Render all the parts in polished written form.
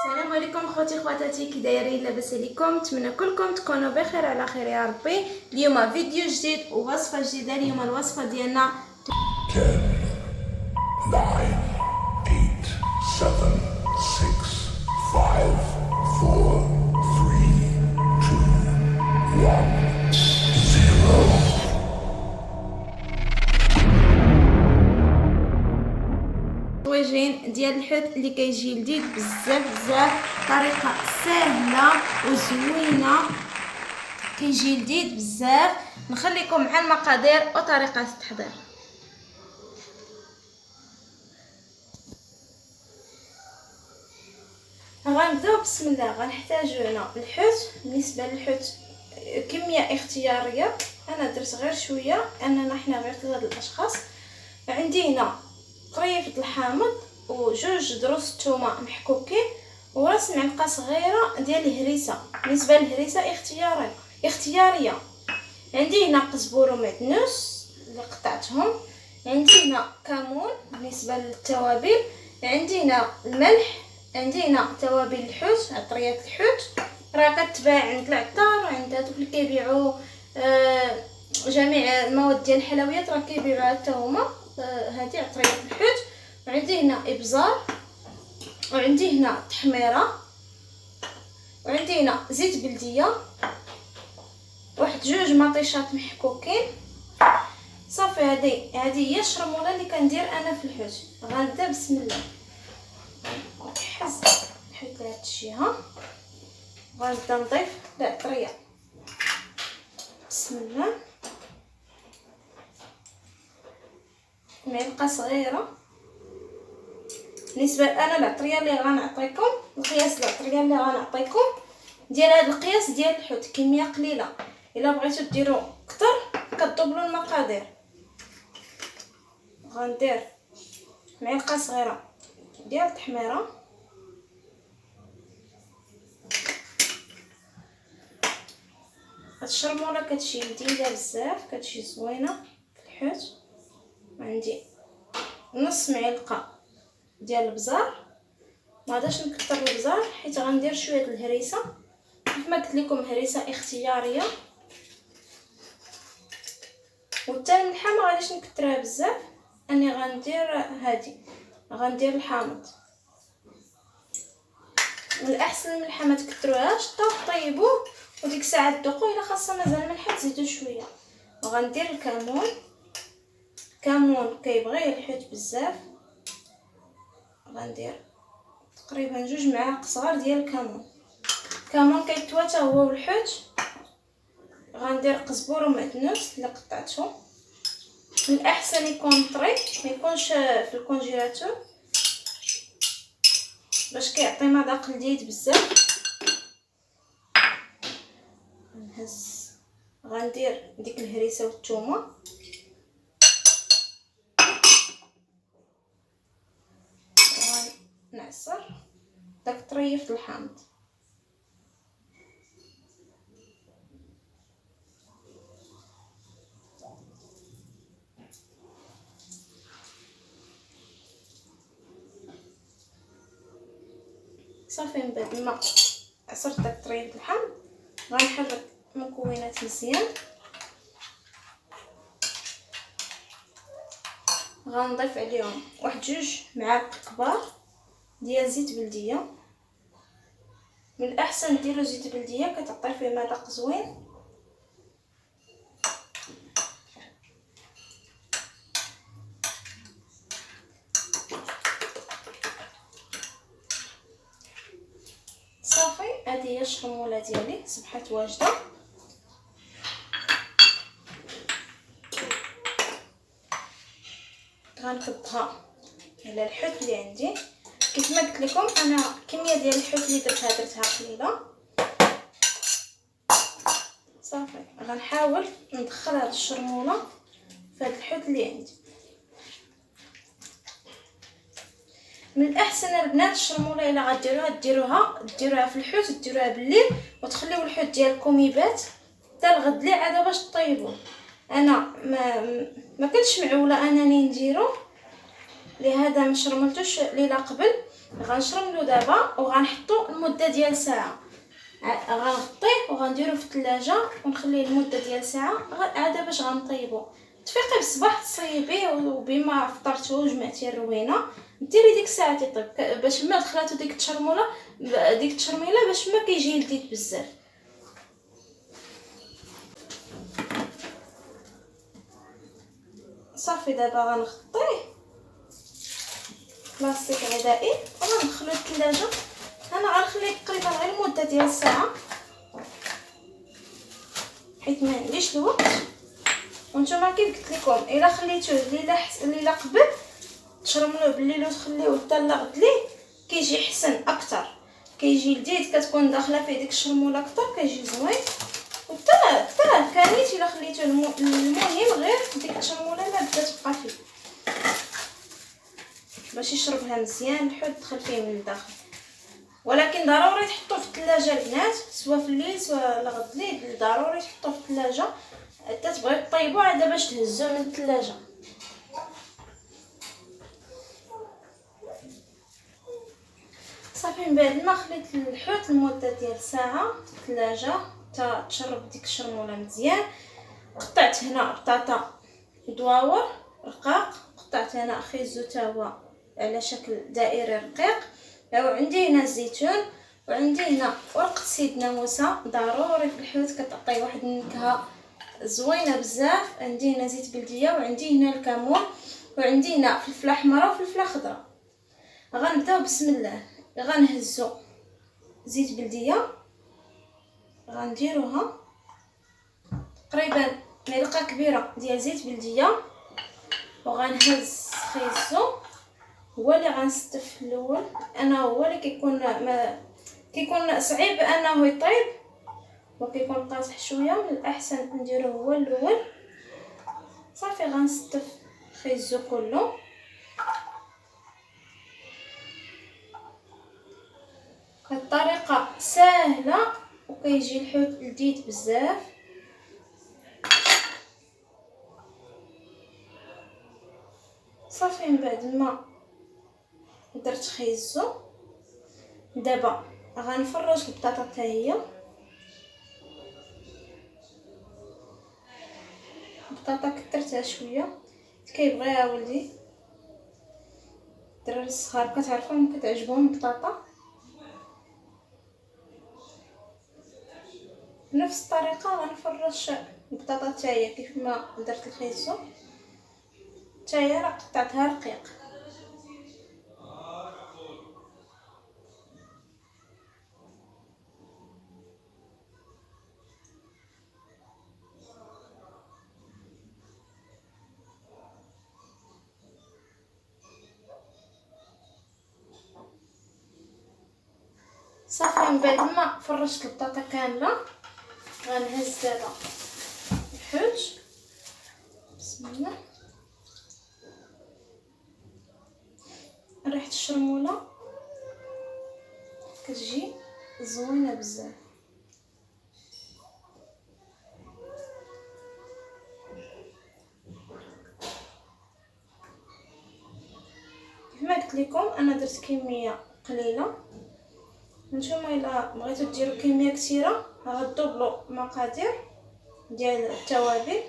السلام عليكم خوتي خواتاتي، كي دايرين؟ لاباس عليكم؟ نتمنى كلكم تكونوا بخير على خير يا ربي. اليوم فيديو جديد ووصفه جديده. اليوم الوصفه ديالنا 10, 9, 8, 7, 6, 5, 4, 3, 2, 1, 0. طويجين ديال الحوت اللي كيجي لذيذ بزاف، طريقه سهله وزوينه، كيجي لذيذ بزاف. نخليكم مع المقادير وطريقه التحضير. غنبداو بسم الله. غنحتاجو هنا الحوت. بالنسبه للحوت كميه اختياريه، انا درت غير شويه اننا حنا غير 3 الاشخاص. عندي هنا قريفه الحامض وجوج دروس الثومه محكوكين وراس معلقه صغيره ديال الهريسه. بالنسبه للهريسه اختياريه. عندي هنا قزبور ومعدنوس اللي قطعتهم. عندي هنا كمون. بالنسبه للتوابل عندي هنا الملح. عندي هنا توابل الحوت، عطريات الحوت راه كتباع عند العطار وعند هادوك اللي كيبيعوا جميع المواد ديال الحلويات، راه كيبيعوها حتى هما. هذه عطريات الحوت. وعندي هنا ابزار، وعندي هنا تحميره، وعندي هنا زيت بلديه، واحد جوج مطيشات محكوكين. صافي هذه هي الشرموله اللي كندير انا في الحوت. غنبدا بسم الله. نحز الحوت لهاد الجهه، غنبدا نضيف العطريه. بسم الله. معلقه صغيره. بالنسبه انا العطريه اللي غنعطيكم، القياس العطريه اللي غنعطيكم ديال هذا القياس ديال الحوت كميه قليله. الا بغيتو ديروا اكثر كتدبلوا المقادير. غندير معلقه صغيره ديال التحميره، هاد الشرموله كتجي لذيذه بزاف، كتجي زوينه في الحوت. عندي نص معلقه ديال البزار، ما غاداش نكثر البزار حيت غندير شويه الهريسه. كيف ما قلت لكم هريسه اختياريه. وحتى الملحه ما غاديش نكثرها بزاف، اني غندير غندير الحامض. من الاحسن الملحه ما تكثروهاش، طيبوه وديك الساعه تذوقوا. الا خاصه مازال ملحه تزيدوا شويه. وغندير الكمون. كيبغي الحوت بزاف. غندير تقريبا 2 معالق صغار ديال الكمون كيتواتى هو والحوت. غندير قزبور ومعدنوس اللي قطعتهم. من الاحسن يكون طري، ما يكونش في الكونجيلاتور باش كيعطي مذاق لذيذ بزاف. نهز. غندير ديك الهريسه والثومه. نعصر داك طريف الحامض. صافي من بعد ما عصرت داك طريف الحامض غنحرك المكونات مزيان. غنضيف عليهم واحد 2 معالق كبار ديال زيت بلديه. من الاحسن ديروا زيت بلديه، كتعطي فيه مذاق زوين. صافي هذه هي الشرموله ديالي صبحت واجده. غنكبها على الحوت اللي عندي. كيف ما قلت لكم انا الكميه ديال الحوت اللي درتها قليله. صافي غنحاول ندخل هاد الشرموله في هاد الحوت اللي عندي. من الاحسن البنات الشرموله الا غديروها ديروها في الحوت، ديروها بالليل وتخليو الحوت ديالكم يبات حتى الغد لي عاد باش طيبوه. انا ما كنتش معوله انني نديرو لهذا، ما شرملتوش ليله قبل. غنشرملو دابا وغنحطو المده ديال ساعه. غنغطيه وغنديرو في الثلاجه ونخليه لمده ديال ساعه عاد باش غنطيبو. تفيقي بالصباح تصيبيه وبما فطرتو وجمعتي الروينه ديري ديك الساعه تيطيب باش ما دخلاتو ديك التشرموله ديك التشرميله باش ما كيجي لذيذ بزاف. صافي دابا غنغطيه بلاستيك غذائي وغندخلو للثلاجه. انا غنخليه تقريبا غير المده ديال ساعه حيت ما عنديش الوقت. وانتما كيف قلت لكم الا خليتوه الليله قبل تشرملوه بالليل وتخليوه حتى لغد ليه كيجي حسن اكثر، كيجي لذيذ، كتكون داخله فيه ديك الشرموله اكثر، كيجي زوين. وحتى كانيت الا خليتوه المهم غير ديك الشرموله ما بدا تبقى فيه باش يشربها مزيان الحوت دخل فيه من الداخل. ولكن ضروري تحطوه في الثلاجه البنات سواء في الليل سواء لغد ليل، ضروري تحطوه في الثلاجه حتى تبغيو طيبوه عاد باش تهزوه من الثلاجه. صافي من بعد ما خليت الحوت لمده ديال ساعه في الثلاجه حتى تشرب ديك الشرموله مزيان. قطعت هنا بطاطا دواور رقاق، قطعت هنا خيزو تا هو على شكل دائري رقيق، وعندي هنا الزيتون، وعندي هنا ورقه سيدنا موسى ضروري في الحوت كتعطي واحد النكهه زوينه بزاف. عندي هنا زيت بلديه، وعندي هنا الكمون، وعندي هنا فلفله حمراء وفلفله خضراء. غنبداو بسم الله. غنهزو زيت بلديه غنديروها تقريبا معلقه كبيره ديال زيت بلديه، وغنهز خيزو هو اللي غنستف الاول. انا هو اللي كيكون صعيب انه يطيب وكيكون طايح شويه، من الاحسن نديروه هو الاول. صافي غنستف خيزو كله. الطريقه سهله وكيجي الحوت لذيذ بزاف. صافي من بعد ما درت خيزو دابا غنفرج البطاطا حتى هي. البطاطا كثرتها شويه كيبغيها ولدي الدراري الصغار كتعرفوهم كتعجبهم البطاطا. بنفس الطريقه غنفرش البطاطا حتى هي كيف ما درت الخيزو حتى هي راه قطعتها رقيق. صافي من بعد ما فرشت البطاطا كامله غنهز دابا الحوت بسم الله. ريحه الشرموله كتجي زوينه بزاف. كما قلت لكم انا درت كميه قليله، نتوما الا بغيتو ديروا كميه كثيره غدوبلو مقادير ديال التوابل.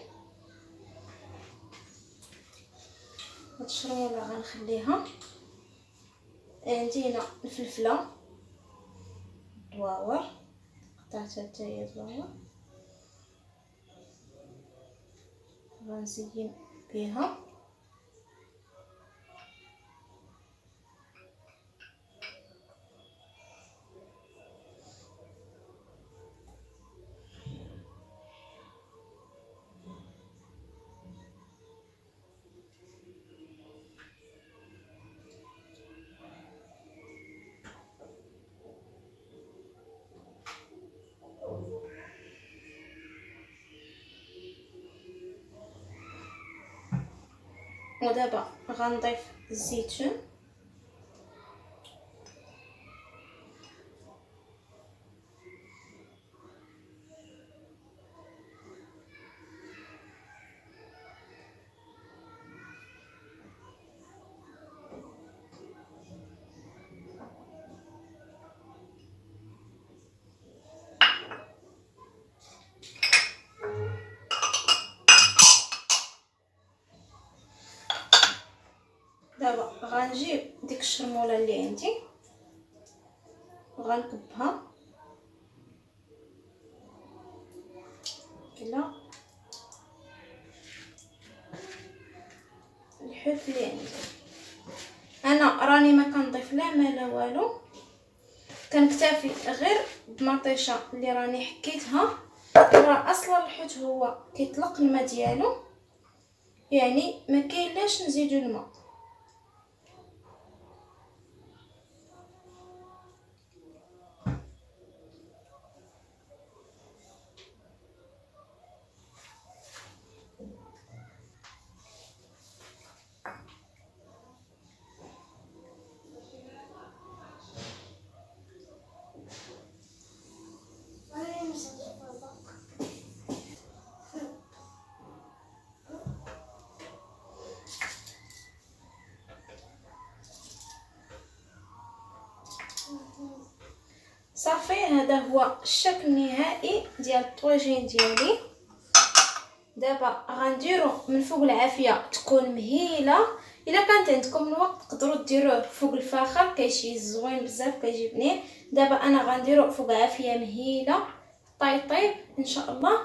هاد الشرموله غنخليها. عندي هنا الفلفله دواور قطعتها حتى هي دواور غنزين بها. ودابا غنضيف الزيتون دابا غنجيب ديك الشرموله اللي عندي وغنكبها الى الحوت اللي عندي. انا راني ما كنضيف لا ما لا والو، كنكتفي غير بمطيشه اللي راني حكيتها. راه اصلا الحوت هو كيطلق الماء ديالو، يعني ما كاينلاش نزيدو الماء. صافي، هذا هو الشكل النهائي ديال الطواجين ديالي. دابا غنديرو من فوق العافيه تكون مهيله. الا كانت عندكم الوقت تقدروا ديروه فوق الفاخر، كيجي زوين بزاف، كيجي بنين. دابا انا غنديرو فوق عافيه مهيله طيب ان شاء الله،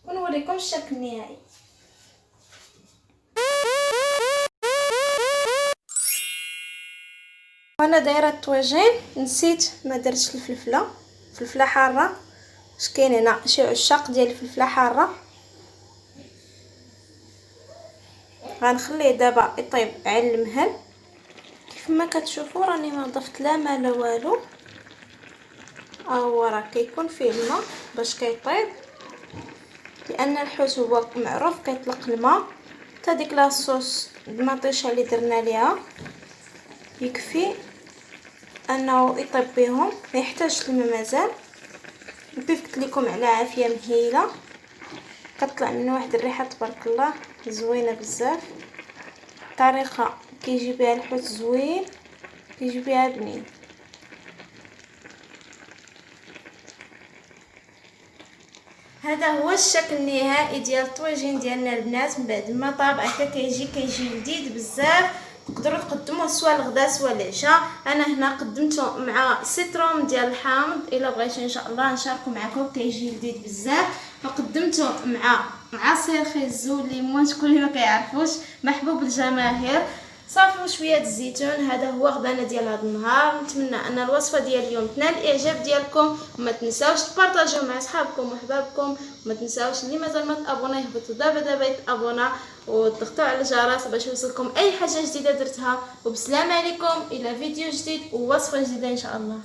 ونوريكم الشكل النهائي. وانا دايره الطواجين نسيت ما درتش فلفله حاره. اش كاين هنا شي عشاق ديال الفلفله حاره. غنخليه دابا يطيب على المهل. كيف ما كتشوفوا راني ما ضفت لا ما لا والو، هو راه كيكون فيه الماء باش كيطيب، لان الحوت هو معروف كيطلق الماء. حتى ديك لاصوص المطيشه اللي درنا ليها يكفي انه يطيب بهم، ما يحتاجش الماء مازال. كيف قلت لكم على عافيه مهيله، كطلع منه واحد الريحه تبارك الله زوينه بزاف. طريقه كيجي بها الحوت زوين، كيجي بها بنين. هذا هو الشكل النهائي ديال الطواجين ديالنا البنات من بعد ما طاب. هكا كيجي لذيذ بزاف. تقدروا تقدموه سواء الغداء سواء العشاء. انا هنا قدمته مع سيتروم ديال الحامض، الا بغيتو ان شاء الله نشاركو معكم، كيجي لذيذ بزاف. وقدمته مع عصير خيزو الليمون، شكون اللي ما كيعرفوش، محبوب الجماهير. صافي وشويه الزيتون. هذا هو غدانا ديال هذا النهار. نتمنى ان الوصفه ديال اليوم تنال الاعجاب ديالكم، وما تنساوش تبارطاجيو مع صحابكم وحبابكم، وما تنساوش اللي مازال ما تابوناي يهبطوا دابا يتابونا وتضغطوا على الجرس باش يوصلكم اي حاجه جديده درتها. وبسلام عليكم الى فيديو جديد ووصفه جديده ان شاء الله.